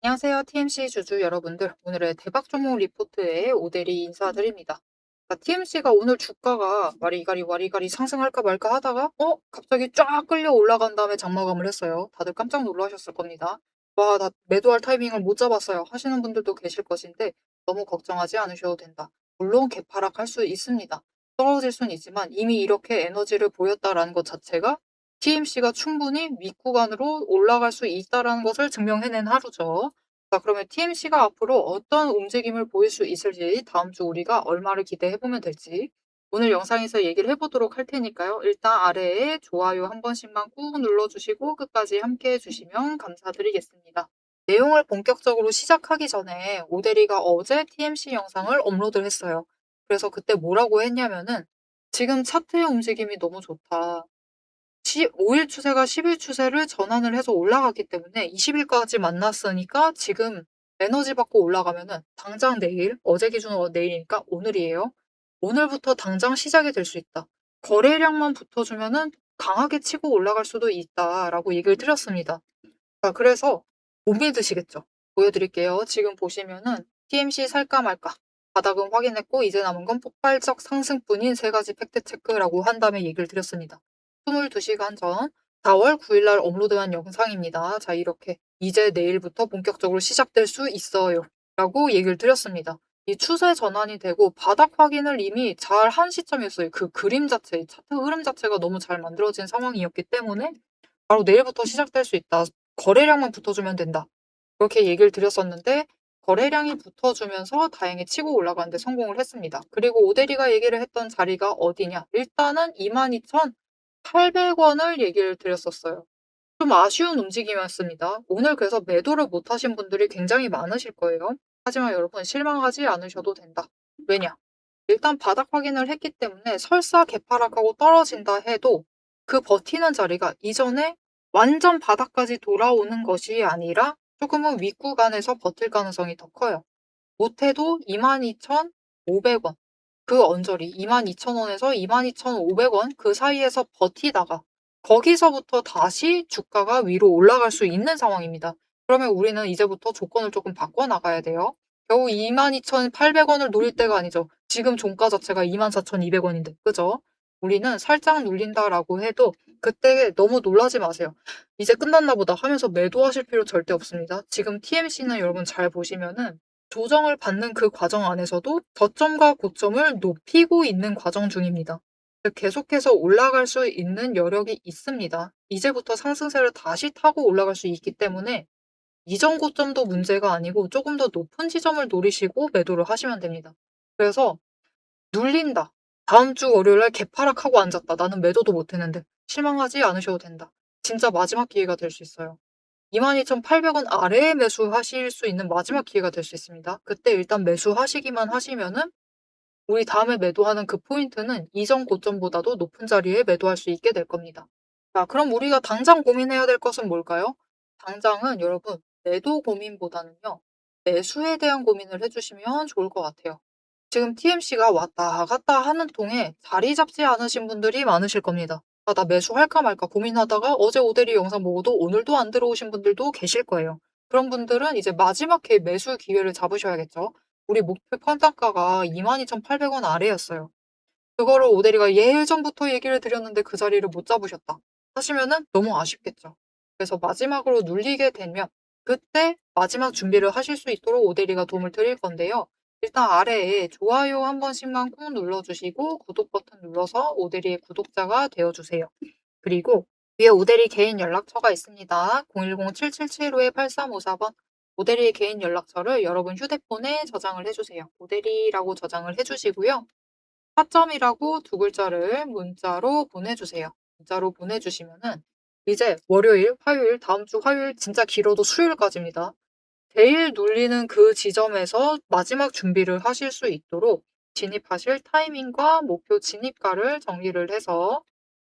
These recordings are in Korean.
안녕하세요. TMC 주주 여러분들. 오늘의 대박 종목 리포트에 오대리 인사드립니다. TMC가 오늘 주가가 와리가리 와리가리 상승할까 말까 하다가 갑자기 쫙 끌려 올라간 다음에 장마감을 했어요. 다들 깜짝 놀라셨을 겁니다. 와, 나 매도할 타이밍을 못 잡았어요. 하시는 분들도 계실 것인데 너무 걱정하지 않으셔도 된다. 물론 개파락할 수 있습니다. 떨어질 수는 있지만 이미 이렇게 에너지를 보였다라는 것 자체가 TMC가 충분히 윗구간으로 올라갈 수 있다라는 것을 증명해낸 하루죠. 자, 그러면 TMC가 앞으로 어떤 움직임을 보일 수 있을지 다음 주 우리가 얼마를 기대해보면 될지 오늘 영상에서 얘기를 해보도록 할 테니까요. 일단 아래에 좋아요 한 번씩만 꾹 눌러주시고 끝까지 함께 해주시면 감사드리겠습니다. 내용을 본격적으로 시작하기 전에 오대리가 어제 TMC 영상을 업로드를 했어요. 그래서 그때 뭐라고 했냐면은 지금 차트의 움직임이 너무 좋다. 5일 추세가 10일 추세를 전환을 해서 올라갔기 때문에 20일까지 만났으니까 지금 에너지 받고 올라가면은 당장 내일, 어제 기준으로 내일이니까 오늘이에요. 오늘부터 당장 시작이 될 수 있다. 거래량만 붙어주면은 강하게 치고 올라갈 수도 있다라고 얘기를 드렸습니다. 자, 그래서 못 믿으시겠죠? 보여드릴게요. 지금 보시면은 TMC 살까 말까. 바닥은 확인했고 이제 남은 건 폭발적 상승뿐인 세 가지 팩트 체크라고 한 다음에 얘기를 드렸습니다. 22시간 전 4월 9일 날 업로드한 영상입니다. 자, 이렇게 이제 내일부터 본격적으로 시작될 수 있어요. 라고 얘기를 드렸습니다. 이 추세 전환이 되고 바닥 확인을 이미 잘 한 시점이었어요. 그 그림 자체, 차트 흐름 자체가 너무 잘 만들어진 상황이었기 때문에 바로 내일부터 시작될 수 있다. 거래량만 붙어주면 된다. 그렇게 얘기를 드렸었는데 거래량이 붙어주면서 다행히 치고 올라가는데 성공을 했습니다. 그리고 오대리가 얘기를 했던 자리가 어디냐? 일단은 22,800원을 얘기를 드렸었어요. 좀 아쉬운 움직임이었습니다. 오늘 그래서 매도를 못하신 분들이 굉장히 많으실 거예요. 하지만 여러분 실망하지 않으셔도 된다. 왜냐? 일단 바닥 확인을 했기 때문에 설사 개파락하고 떨어진다 해도 그 버티는 자리가 이전에 완전 바닥까지 돌아오는 것이 아니라 조금은 윗구간에서 버틸 가능성이 더 커요. 못해도 22,500원. 그 언저리 22,000원에서 22,500원 그 사이에서 버티다가 거기서부터 다시 주가가 위로 올라갈 수 있는 상황입니다. 그러면 우리는 이제부터 조건을 조금 바꿔 나가야 돼요. 겨우 22,800원을 노릴 때가 아니죠. 지금 종가 자체가 24,200원인데, 그죠? 우리는 살짝 눌린다라고 해도 그때 너무 놀라지 마세요. 이제 끝났나 보다 하면서 매도하실 필요 절대 없습니다. 지금 TMC는 여러분 잘 보시면은 조정을 받는 그 과정 안에서도 저점과 고점을 높이고 있는 과정 중입니다. 계속해서 올라갈 수 있는 여력이 있습니다. 이제부터 상승세를 다시 타고 올라갈 수 있기 때문에 이전 고점도 문제가 아니고 조금 더 높은 지점을 노리시고 매도를 하시면 됩니다. 그래서 눌린다. 다음 주 월요일에 개파락하고 앉았다. 나는 매도도 못했는데 실망하지 않으셔도 된다. 진짜 마지막 기회가 될 수 있어요. 22,800원 아래에 매수하실 수 있는 마지막 기회가 될 수 있습니다. 그때 일단 매수하시기만 하시면은 우리 다음에 매도하는 그 포인트는 이전 고점보다도 높은 자리에 매도할 수 있게 될 겁니다. 자, 그럼 우리가 당장 고민해야 될 것은 뭘까요? 당장은 여러분 매도 고민보다는요. 매수에 대한 고민을 해주시면 좋을 것 같아요. 지금 TMC가 왔다 갔다 하는 통에 자리 잡지 않으신 분들이 많으실 겁니다. 아, 나 매수할까 말까 고민하다가 어제 오대리 영상 보고도 오늘도 안 들어오신 분들도 계실 거예요. 그런 분들은 이제 마지막 매수 기회를 잡으셔야겠죠. 우리 목표 평단가가 22,800원 아래였어요. 그거를 오대리가 예전부터 얘기를 드렸는데 그 자리를 못 잡으셨다. 하시면은 너무 아쉽겠죠. 그래서 마지막으로 눌리게 되면 그때 마지막 준비를 하실 수 있도록 오대리가 도움을 드릴 건데요. 일단 아래에 좋아요 한 번씩만 꾹 눌러주시고 구독 버튼 눌러서 오대리의 구독자가 되어주세요. 그리고 위에 오대리 개인 연락처가 있습니다. 010-7775-8354번 오대리의 개인 연락처를 여러분 휴대폰에 저장을 해주세요. 오대리라고 저장을 해주시고요. 타점이라고 두 글자를 문자로 보내주세요. 문자로 보내주시면은 이제 월요일, 화요일, 다음 주 화요일 진짜 길어도 수요일까지입니다. 제일 눌리는 그 지점에서 마지막 준비를 하실 수 있도록 진입하실 타이밍과 목표 진입가를 정리를 해서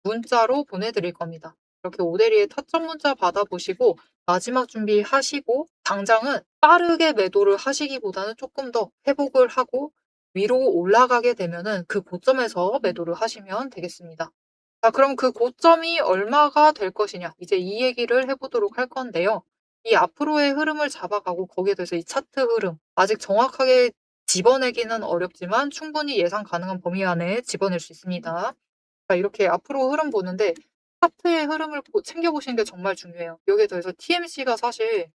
문자로 보내드릴 겁니다. 이렇게 오대리의 타점 문자 받아보시고 마지막 준비하시고 당장은 빠르게 매도를 하시기보다는 조금 더 회복을 하고 위로 올라가게 되면은 그 고점에서 매도를 하시면 되겠습니다. 자, 그럼 그 고점이 얼마가 될 것이냐? 이제 이 얘기를 해보도록 할 건데요. 이 앞으로의 흐름을 잡아가고 거기에 대해서 이 차트 흐름 아직 정확하게 집어내기는 어렵지만 충분히 예상 가능한 범위 안에 집어낼 수 있습니다. 자, 이렇게 앞으로 흐름 보는데 차트의 흐름을 챙겨보시는 게 정말 중요해요. 여기에 더해서 TMC가 사실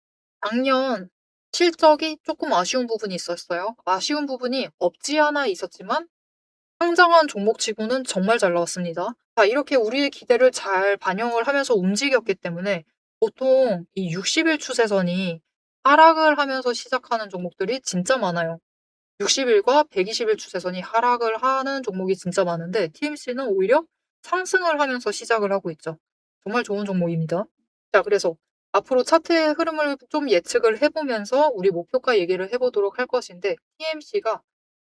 작년 실적이 조금 아쉬운 부분이 있었어요. 아쉬운 부분이 없지 않아 있었지만 상장한 종목치고는 정말 잘 나왔습니다. 자, 이렇게 우리의 기대를 잘 반영을 하면서 움직였기 때문에 보통 이 60일 추세선이 하락을 하면서 시작하는 종목들이 진짜 많아요. 60일과 120일 추세선이 하락을 하는 종목이 진짜 많은데 TMC는 오히려 상승을 하면서 시작을 하고 있죠. 정말 좋은 종목입니다. 자, 그래서 앞으로 차트의 흐름을 좀 예측을 해보면서 우리 목표가 얘기를 해보도록 할 것인데 TMC가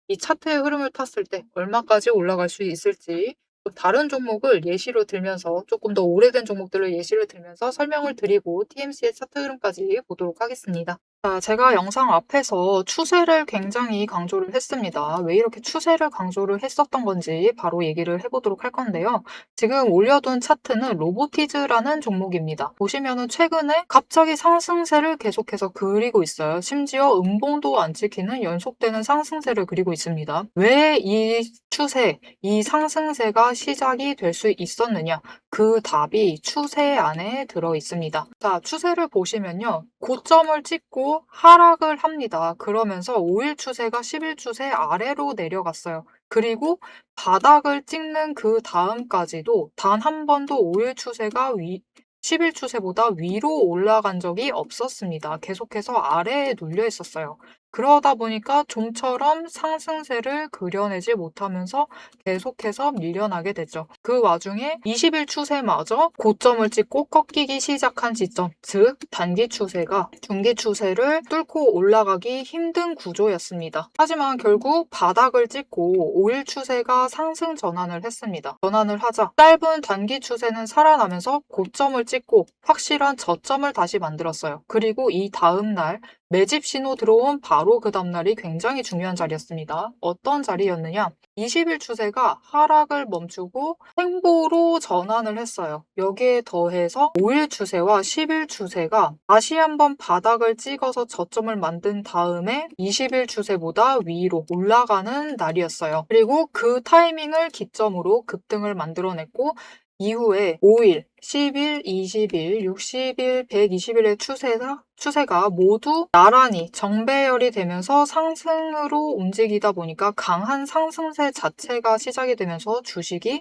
이 차트의 흐름을 탔을 때 얼마까지 올라갈 수 있을지 또 다른 종목을 예시로 들면서 조금 더 오래된 종목들을 예시를 들면서 설명을 드리고 TMC의 차트 흐름까지 보도록 하겠습니다. 자, 제가 영상 앞에서 추세를 굉장히 강조를 했습니다. 왜 이렇게 추세를 강조를 했었던 건지 바로 얘기를 해보도록 할 건데요. 지금 올려둔 차트는 로보티즈라는 종목입니다. 보시면은 최근에 갑자기 상승세를 계속해서 그리고 있어요. 심지어 음봉도 안 찍히는 연속되는 상승세를 그리고 있습니다. 왜 이 추세, 이 상승세가 시작이 될 수 있었느냐? 그 답이 추세 안에 들어 있습니다. 자, 추세를 보시면요. 고점을 찍고 하락을 합니다. 그러면서 5일 추세가 10일 추세 아래로 내려갔어요. 그리고 바닥을 찍는 그 다음까지도 단 한 번도 5일 추세가 10일 추세보다 위로 올라간 적이 없었습니다. 계속해서 아래에 눌려 있었어요. 그러다 보니까 좀처럼 상승세를 그려내지 못하면서 계속해서 밀려나게 되죠. 그 와중에 20일 추세마저 고점을 찍고 꺾이기 시작한 지점, 즉 단기 추세가 중기 추세를 뚫고 올라가기 힘든 구조였습니다. 하지만 결국 바닥을 찍고 5일 추세가 상승 전환을 했습니다. 전환을 하자 짧은 단기 추세는 살아나면서 고점을 찍고 확실한 저점을 다시 만들었어요. 그리고 이 다음 날 매집 신호 들어온 바로 그 다음날이 굉장히 중요한 자리였습니다. 어떤 자리였느냐? 20일 추세가 하락을 멈추고 횡보로 전환을 했어요. 여기에 더해서 5일 추세와 10일 추세가 다시 한번 바닥을 찍어서 저점을 만든 다음에 20일 추세보다 위로 올라가는 날이었어요. 그리고 그 타이밍을 기점으로 급등을 만들어냈고 이후에 5일, 10일, 20일, 60일, 120일의 추세가 모두 나란히 정배열이 되면서 상승으로 움직이다 보니까 강한 상승세 자체가 시작이 되면서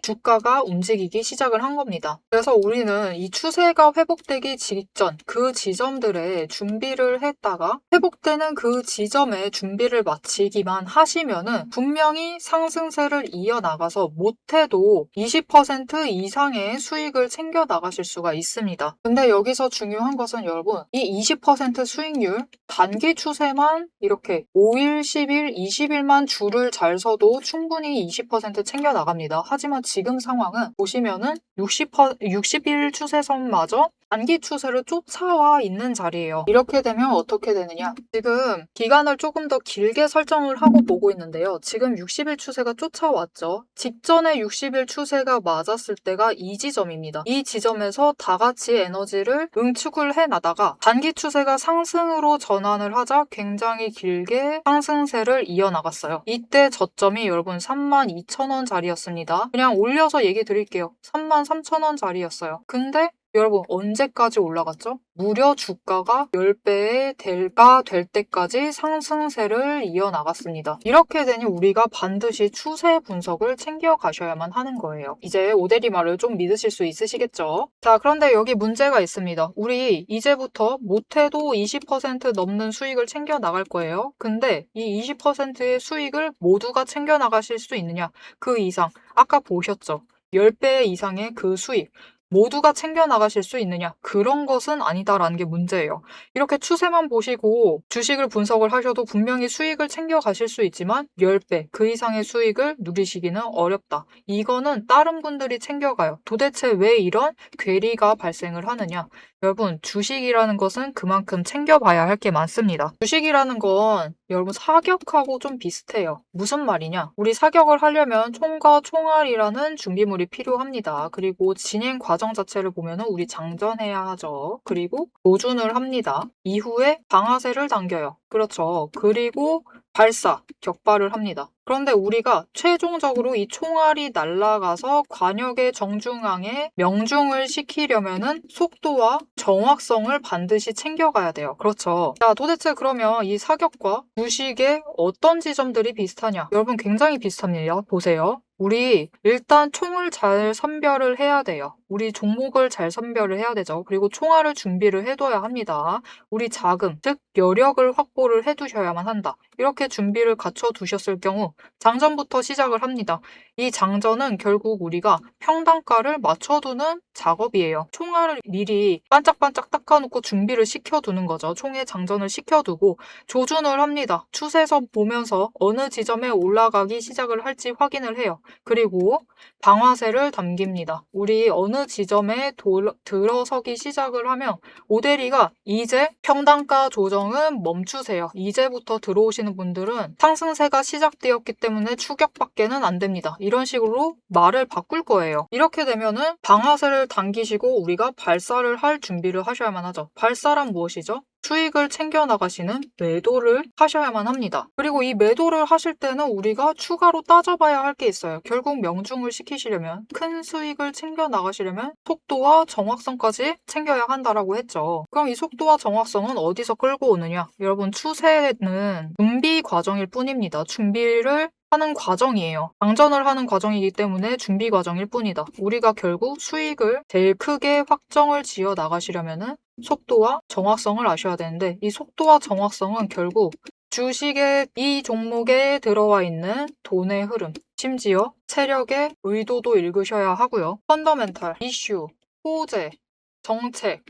주가가 움직이기 시작을 한 겁니다. 그래서 우리는 이 추세가 회복되기 직전 그 지점들에 준비를 했다가 회복되는 그 지점에 준비를 마치기만 하시면은 분명히 상승세를 이어나가서 못해도 20% 이상의 수익을 챙겨 나가실 수가 있습니다. 근데 여기서 중요한 것은 여러분, 이 20% 수익률 단기 추세만 이렇게 5일, 10일, 20일만 줄을 잘 서도 충분히 20% 챙겨 나갑니다. 하지만 지금 상황은 보시면은 60일 추세선마저 단기 추세를 쫓아와 있는 자리예요. 이렇게 되면 어떻게 되느냐? 지금 기간을 조금 더 길게 설정을 하고 보고 있는데요. 지금 60일 추세가 쫓아왔죠. 직전에 60일 추세가 맞았을 때가 이 지점입니다. 이 지점에서 다 같이 에너지를 응축을 해나다가 단기 추세가 상승으로 전환을 하자 굉장히 길게 상승세를 이어나갔어요. 이때 저점이 여러분 32,000원 자리였습니다. 그냥 올려서 얘기 드릴게요. 33,000원 자리였어요. 근데 여러분 언제까지 올라갔죠? 무려 주가가 10배의 대가 될 때까지 상승세를 이어나갔습니다. 이렇게 되니 우리가 반드시 추세 분석을 챙겨가셔야만 하는 거예요. 이제 오대리 말을 좀 믿으실 수 있으시겠죠? 자, 그런데 여기 문제가 있습니다. 우리 이제부터 못해도 20% 넘는 수익을 챙겨 나갈 거예요. 근데 이 20%의 수익을 모두가 챙겨 나가실 수 있느냐? 그 이상 아까 보셨죠? 10배 이상의 그 수익 모두가 챙겨 나가실 수 있느냐? 그런 것은 아니다라는 게 문제예요. 이렇게 추세만 보시고 주식을 분석을 하셔도 분명히 수익을 챙겨 가실 수 있지만 10배 그 이상의 수익을 누리시기는 어렵다. 이거는 다른 분들이 챙겨가요. 도대체 왜 이런 괴리가 발생을 하느냐? 여러분, 주식이라는 것은 그만큼 챙겨봐야 할 게 많습니다. 주식이라는 건 여러분 사격하고 좀 비슷해요. 무슨 말이냐? 우리 사격을 하려면 총과 총알이라는 준비물이 필요합니다. 그리고 진행 과정 과정 자체를 보면은 우리 장전해야 하죠. 그리고 조준을 합니다. 이후에 방아쇠를 당겨요. 그렇죠. 그리고 발사, 격발을 합니다. 그런데 우리가 최종적으로 이 총알이 날아가서 관역의 정중앙에 명중을 시키려면은 속도와 정확성을 반드시 챙겨가야 돼요. 그렇죠. 자, 도대체 그러면 이 사격과 부식의 어떤 지점들이 비슷하냐? 여러분 굉장히 비슷합니다. 보세요. 우리 일단 총을 잘 선별을 해야 돼요. 우리 종목을 잘 선별을 해야 되죠. 그리고 총알을 준비를 해둬야 합니다. 우리 자금, 즉 여력을 확보를 해두셔야만 한다. 이렇게 준비를 갖춰두셨을 경우 장전부터 시작을 합니다. 이 장전은 결국 우리가 평단가를 맞춰두는 작업이에요. 총알을 미리 반짝반짝 닦아놓고 준비를 시켜두는 거죠. 총에 장전을 시켜두고 조준을 합니다. 추세선 보면서 어느 지점에 올라가기 시작을 할지 확인을 해요. 그리고 방아쇠를 당깁니다. 우리 어느 지점에 들어서기 시작을 하면 오대리가 이제 평단가 조정은 멈추세요. 이제부터 들어오시는 분들은 상승세가 시작되었기 때문에 추격밖에는 안 됩니다. 이런 식으로 말을 바꿀 거예요. 이렇게 되면은 방아쇠를 당기시고 우리가 발사를 할 준비를 하셔야만 하죠. 발사란 무엇이죠? 수익을 챙겨 나가시는 매도를 하셔야만 합니다. 그리고 이 매도를 하실 때는 우리가 추가로 따져봐야 할 게 있어요. 결국 명중을 시키시려면, 큰 수익을 챙겨 나가시려면 속도와 정확성까지 챙겨야 한다라고 했죠. 그럼 이 속도와 정확성은 어디서 끌고 오느냐? 여러분, 추세는 준비 과정일 뿐입니다. 준비를 하는 과정이에요. 장전을 하는 과정이기 때문에 준비 과정일 뿐이다. 우리가 결국 수익을 제일 크게 확정을 지어 나가시려면은 속도와 정확성을 아셔야 되는데, 이 속도와 정확성은 결국 주식의 이 종목에 들어와 있는 돈의 흐름, 심지어 세력의 의도도 읽으셔야 하고요. 펀더멘탈, 이슈, 호재, 정책,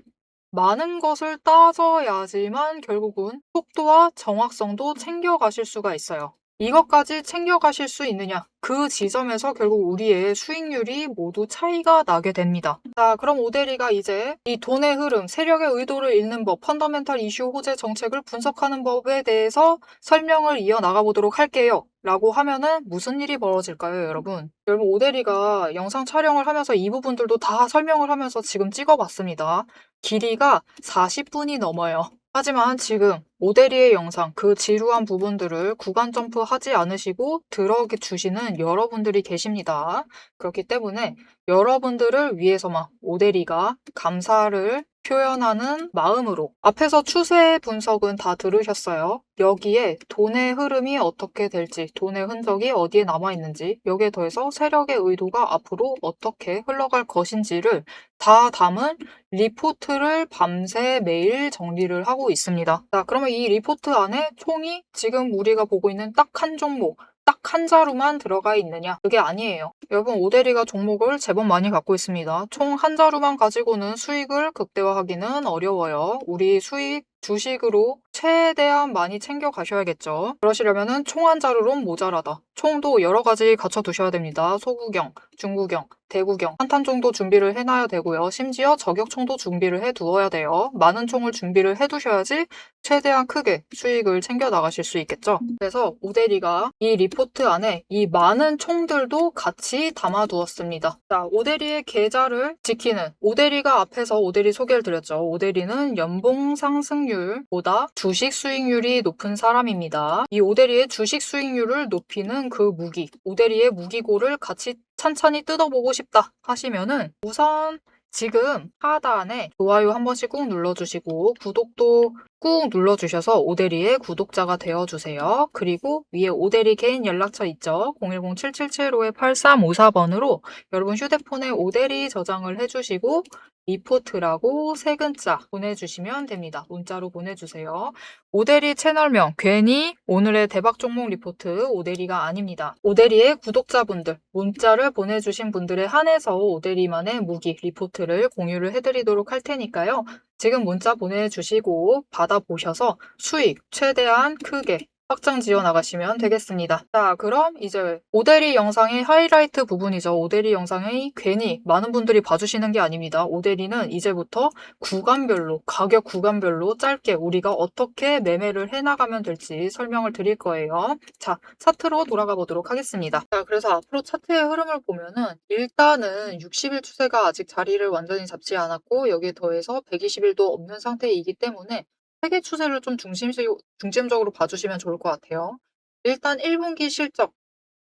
많은 것을 따져야지만 결국은 속도와 정확성도 챙겨가실 수가 있어요. 이것까지 챙겨가실 수 있느냐? 그 지점에서 결국 우리의 수익률이 모두 차이가 나게 됩니다. 자, 그럼 오대리가 이제 이 돈의 흐름, 세력의 의도를 읽는 법, 펀더멘탈 이슈 호재 정책을 분석하는 법에 대해서 설명을 이어나가 보도록 할게요. 라고 하면은 무슨 일이 벌어질까요, 여러분? 여러분, 오대리가 영상 촬영을 하면서 이 부분들도 다 설명을 하면서 지금 찍어봤습니다. 길이가 40분이 넘어요. 하지만 지금 오대리의 영상, 그 지루한 부분들을 구간 점프하지 않으시고 들어주시는 여러분들이 계십니다. 그렇기 때문에 여러분들을 위해서만 오대리가 감사를 표현하는 마음으로 앞에서 추세 분석은 다 들으셨어요. 여기에 돈의 흐름이 어떻게 될지, 돈의 흔적이 어디에 남아있는지, 여기에 더해서 세력의 의도가 앞으로 어떻게 흘러갈 것인지를 다 담은 리포트를 밤새 매일 정리를 하고 있습니다. 자, 그러면 이 리포트 안에 총이 지금 우리가 보고 있는 딱 한 종목, 딱 한 자루만 들어가 있느냐? 그게 아니에요. 여러분, 오대리가 종목을 제법 많이 갖고 있습니다. 총 한 자루만 가지고는 수익을 극대화하기는 어려워요. 우리 수익 주식으로 최대한 많이 챙겨 가셔야겠죠. 그러시려면은 총 한 자루론 모자라다. 총도 여러 가지 갖춰 두셔야 됩니다. 소구경, 중구경, 대구경, 한탄 정도 준비를 해놔야 되고요. 심지어 저격총도 준비를 해 두어야 돼요. 많은 총을 준비를 해 두셔야지 최대한 크게 수익을 챙겨 나가실 수 있겠죠. 그래서 오대리가 이 리포트 안에 이 많은 총들도 같이 담아 두었습니다. 자, 오대리의 계좌를 지키는, 오대리가 앞에서 오대리 소개를 드렸죠. 오대리는 연봉 상승률보다 주식 수익률이 높은 사람입니다. 이 오대리의 주식 수익률을 높이는 그 무기, 오대리의 무기고를 같이 찬찬히 뜯어보고 싶다 하시면은 우선 지금 하단에 좋아요 한 번씩 꾹 눌러주시고 구독도 꾹 눌러주셔서 오대리의 구독자가 되어주세요. 그리고 위에 오대리 개인 연락처 있죠? 010-7775-8354번으로 여러분 휴대폰에 오대리 저장을 해주시고 리포트라고 세 글자 보내주시면 됩니다. 문자로 보내주세요. 오대리 채널명 괜히 오늘의 대박 종목 리포트 오대리가 아닙니다. 오대리의 구독자분들 문자를 보내주신 분들에 한해서 오대리만의 무기 리포트를 공유를 해드리도록 할 테니까요. 지금 문자 보내주시고 받아보셔서 수익 최대한 크게 확장 지어 나가시면 되겠습니다. 자, 그럼 이제 오대리 영상의 하이라이트 부분이죠. 오대리 영상의 괜히 많은 분들이 봐주시는 게 아닙니다. 오대리는 이제부터 구간별로, 가격 구간별로 짧게 우리가 어떻게 매매를 해나가면 될지 설명을 드릴 거예요. 자, 차트로 돌아가 보도록 하겠습니다. 자, 그래서 앞으로 차트의 흐름을 보면은 일단은 60일 추세가 아직 자리를 완전히 잡지 않았고 여기에 더해서 120일도 없는 상태이기 때문에 세계 추세를 좀 중심적으로 봐주시면 좋을 것 같아요. 일단 1분기 실적,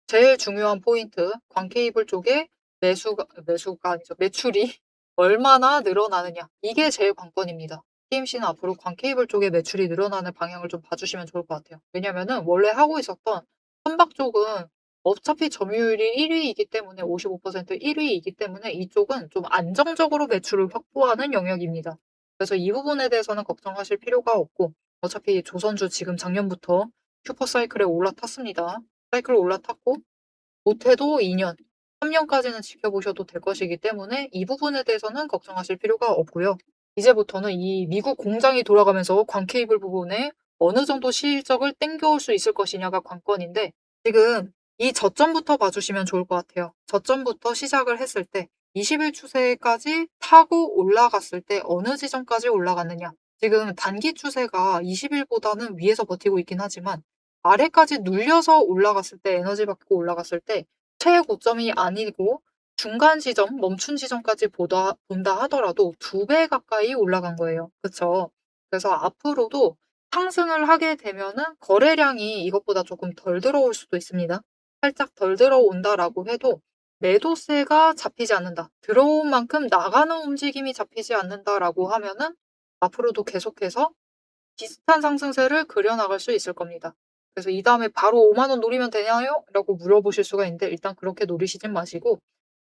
제일 중요한 포인트, 광케이블 쪽에 매수가 아니죠. 매출이 얼마나 늘어나느냐. 이게 제일 관건입니다. TMC는 앞으로 광케이블 쪽에 매출이 늘어나는 방향을 좀 봐주시면 좋을 것 같아요. 왜냐면은 원래 하고 있었던 선박 쪽은 어차피 점유율이 1위이기 때문에 55% 1위이기 때문에 이쪽은 좀 안정적으로 매출을 확보하는 영역입니다. 그래서 이 부분에 대해서는 걱정하실 필요가 없고 어차피 조선주 지금 작년부터 슈퍼사이클에 올라탔습니다. 사이클 올라탔고 못해도 2년, 3년까지는 지켜보셔도 될 것이기 때문에 이 부분에 대해서는 걱정하실 필요가 없고요. 이제부터는 이 미국 공장이 돌아가면서 광케이블 부분에 어느 정도 실적을 땡겨올 수 있을 것이냐가 관건인데 지금 이 저점부터 봐주시면 좋을 것 같아요. 저점부터 시작을 했을 때 20일 추세까지 타고 올라갔을 때 어느 지점까지 올라갔느냐. 지금 단기 추세가 20일보다는 위에서 버티고 있긴 하지만 아래까지 눌려서 올라갔을 때 에너지 받고 올라갔을 때 최고점이 아니고 중간 지점, 멈춘 지점까지 본다 하더라도 2배 가까이 올라간 거예요. 그쵸? 그래서 앞으로도 상승을 하게 되면은 거래량이 이것보다 조금 덜 들어올 수도 있습니다. 살짝 덜 들어온다라고 해도 매도세가 잡히지 않는다. 들어온 만큼 나가는 움직임이 잡히지 않는다라고 하면은 앞으로도 계속해서 비슷한 상승세를 그려나갈 수 있을 겁니다. 그래서 이 다음에 바로 5만 원 노리면 되나요? 라고 물어보실 수가 있는데 일단 그렇게 노리시진 마시고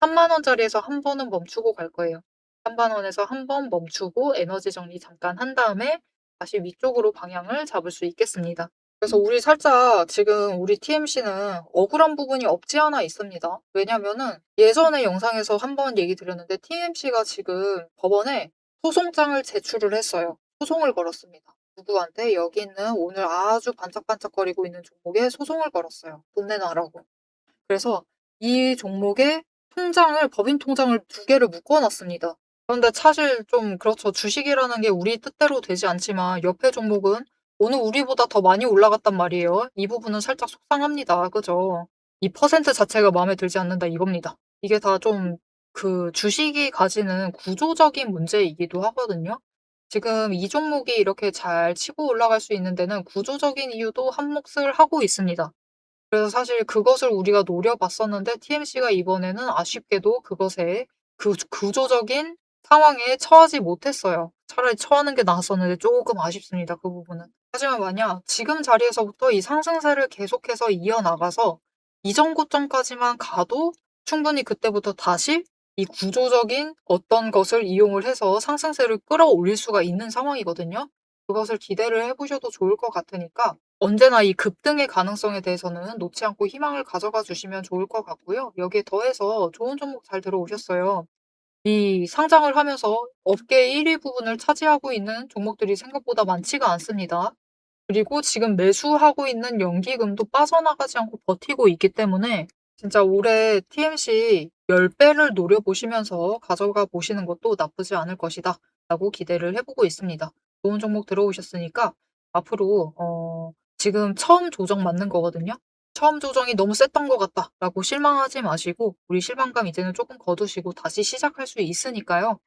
3만 원짜리에서 한 번은 멈추고 갈 거예요. 3만 원에서 한 번 멈추고 에너지 정리 잠깐 한 다음에 다시 위쪽으로 방향을 잡을 수 있겠습니다. 그래서 우리 살짝 지금 우리 TMC는 억울한 부분이 없지 않아 있습니다. 왜냐면은 예전에 영상에서 한번 얘기 드렸는데 TMC가 지금 법원에 소송장을 제출을 했어요. 소송을 걸었습니다. 누구한테? 여기 있는 오늘 아주 반짝반짝거리고 있는 종목에 소송을 걸었어요. 돈 내놔라고. 그래서 이 종목의 통장을, 법인 통장을 2개를 묶어놨습니다. 그런데 사실 좀 그렇죠. 주식이라는 게 우리 뜻대로 되지 않지만 옆에 종목은 오늘 우리보다 더 많이 올라갔단 말이에요. 이 부분은 살짝 속상합니다. 그죠? 이 퍼센트 자체가 마음에 들지 않는다 이겁니다. 이게 다 좀 그 주식이 가지는 구조적인 문제이기도 하거든요. 지금 이 종목이 이렇게 잘 치고 올라갈 수 있는 데는 구조적인 이유도 한 몫을 하고 있습니다. 그래서 사실 그것을 우리가 노려봤었는데 TMC가 이번에는 아쉽게도 그것에 그 구조적인 상황에 처하지 못했어요. 차라리 처하는 게 나았었는데 조금 아쉽습니다. 그 부분은. 하지만 만약 지금 자리에서부터 이 상승세를 계속해서 이어나가서 이전 고점까지만 가도 충분히 그때부터 다시 이 구조적인 어떤 것을 이용을 해서 상승세를 끌어올릴 수가 있는 상황이거든요. 그것을 기대를 해보셔도 좋을 것 같으니까 언제나 이 급등의 가능성에 대해서는 놓지 않고 희망을 가져가 주시면 좋을 것 같고요. 여기에 더해서 좋은 종목 잘 들어오셨어요. 이 상장을 하면서 업계 1위 부분을 차지하고 있는 종목들이 생각보다 많지가 않습니다. 그리고 지금 매수하고 있는 연기금도 빠져나가지 않고 버티고 있기 때문에 진짜 올해 TMC 10배를 노려보시면서 가져가 보시는 것도 나쁘지 않을 것이다 라고 기대를 해보고 있습니다. 좋은 종목 들어오셨으니까 앞으로 지금 처음 조정 맞는 거거든요. 처음 조정이 너무 셌던 것 같다 라고 실망하지 마시고 우리 실망감 이제는 조금 거두시고 다시 시작할 수 있으니까요.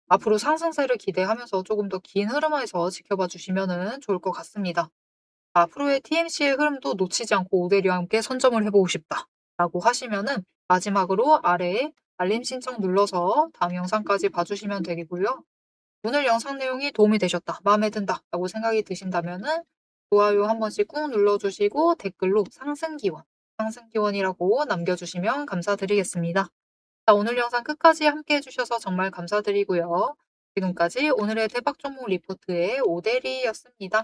앞으로 상승세를 기대하면서 조금 더 긴 흐름에서 지켜봐 주시면 좋을 것 같습니다. 앞으로의 TMC의 흐름도 놓치지 않고 오대리와 함께 선점을 해보고 싶다 라고 하시면은 마지막으로 아래에 알림 신청 눌러서 다음 영상까지 봐주시면 되고요. 오늘 영상 내용이 도움이 되셨다, 마음에 든다 라고 생각이 드신다면은 좋아요 한 번씩 꾹 눌러주시고 댓글로 상승기원이라고 남겨주시면 감사드리겠습니다. 자, 오늘 영상 끝까지 함께 해주셔서 정말 감사드리고요. 지금까지 오늘의 대박 종목 리포트의 오대리였습니다.